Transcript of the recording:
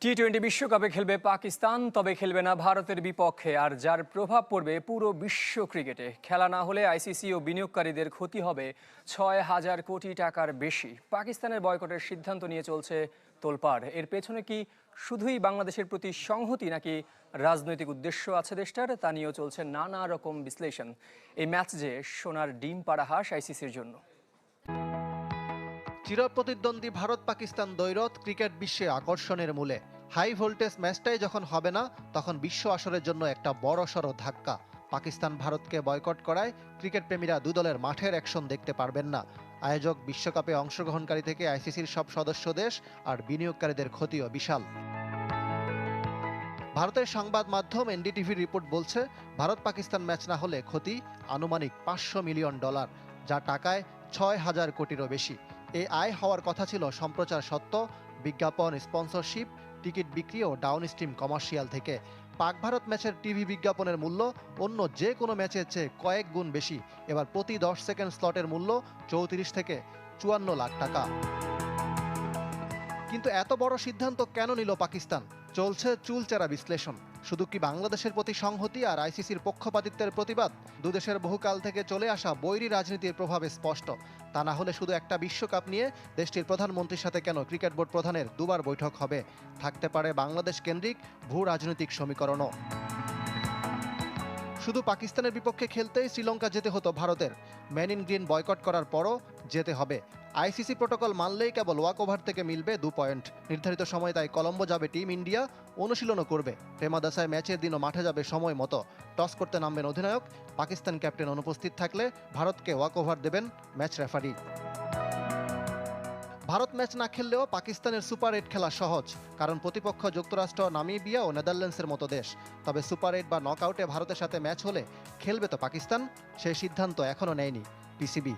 টি-20 বিশ্বকাপে খেলবে পাকিস্তান, তবে খেলবে না ভারতের বিপক্ষে, আর যার প্রভাব পড়বে পুরো বিশ্ব ক্রিকেটে। খেলা না হলে আইসিসি ও বিনিয়োগকারীদের ক্ষতি হবে ৬,০০০ কোটি টাকার বেশি। পাকিস্তানের বয়কটের সিদ্ধান্ত নিয়ে চলছে তোলপাড়। এর পেছনে কি শুধুই বাংলাদেশের প্রতি সংহতি, নাকি রাজনৈতিক উদ্দেশ্য আছে দেশটার, তা নিয়েও চলছে নানা রকম বিশ্লেষণ। এই ম্যাচ যে সোনার ডিম পাড়া হাঁস আইসিসির জন্য। চিরপ্রতিদ্বন্দ্বী ভারত পাকিস্তান দ্বৈরথ ক্রিকেট বিশ্বে আকর্ষণের মূলে। হাই ভোল্টেজ ম্যাচটাই যখন হবে না, তখন বিশ্ব আসরের জন্য একটা বড়সড় ধাক্কা। পাকিস্তান ভারতকে বয়কট করায় ক্রিকেট প্রেমীরা দু দলের মাঠের অ্যাকশন দেখতে পারবেন না। আয়োজক বিশ্বকাপে অংশগ্রহণকারী থেকে আইসিসির সব সদস্য দেশ আর বিনিয়োগকারীদের ক্ষতিও বিশাল। ভারতের সংবাদ মাধ্যম এনডিটিভির রিপোর্ট বলছে, ভারত পাকিস্তান ম্যাচ না হলে ক্ষতি আনুমানিক $500 মিলিয়ন, যা টাকায় ৬,০০০ কোটিরও বেশি। এই আয় হওয়ার কথা ছিল সম্প্রচার সত্ত্ব, বিজ্ঞাপন, স্পন্সরশিপ, টিকিট বিক্রি ও ডাউনস্ট্রিম কমার্শিয়াল থেকে। পাক ভারত ম্যাচের টিভি বিজ্ঞাপনের মূল্য অন্য যে কোনো ম্যাচের চেয়ে কয়েক গুণ বেশি। এবার প্রতি 10 সেকেন্ড স্লটের মূল্য 34 থেকে 54 লাখ টাকা। কিন্তু এত বড় সিদ্ধান্ত কেন নিল পাকিস্তান? চলছে চুলচেরা বিশ্লেষণ। শুধু কি বাংলাদেশের প্রতি সংহতি আর আইসিসির পক্ষপাতিত্বের প্রতিবাদ? দুদেশের বহুকাল থেকে চলে আসা বৈরী রাজনীতির প্রভাবে স্পষ্ট। তা না হলে শুধু একটা বিশ্বকাপ নিয়ে দেশটির প্রধানমন্ত্রীর সাথে কেন ক্রিকেট বোর্ড প্রধানের দুবার বৈঠক হবে? থাকতে পারে বাংলাদেশ কেন্দ্রিক ভূ রাজনৈতিক সমীকরণও। শুধু পাকিস্তানের বিপক্ষে খেলতেই শ্রীলঙ্কা যেতে হতো ভারতের। ম্যান ইন গ্রিন বয়কট করার পরও যেতে হবে। আইসিসি প্রোটোকল মানলেই কেবল ওয়াক ওভার থেকে মিলবে 2 পয়েন্ট। নির্ধারিত সময় তাই কলম্বো যাবে টিম ইন্ডিয়া, অনুশীলনও করবে। প্রেমাদাসায় ম্যাচের দিনও মাঠে যাবে সময় মতো। টস করতে নামবেন অধিনায়ক। পাকিস্তান ক্যাপ্টেন অনুপস্থিত থাকলে ভারতকে ওয়াক ওভার দেবেন ম্যাচ রেফারি। ভারত ম্যাচ না খেললেও পাকিস্তানের সুপার 8 খেলা সহজ, কারণ প্রতিপক্ষ যুক্তরাষ্ট্র, নামিবিয়া ও নেদারল্যান্ডসের মতো দেশ। তবে সুপার 8 বা নকআউটে ভারতের সাথে ম্যাচ হলে খেলবে তো পাকিস্তান, সেই সিদ্ধান্ত এখনও নেয়নি পিসিবি।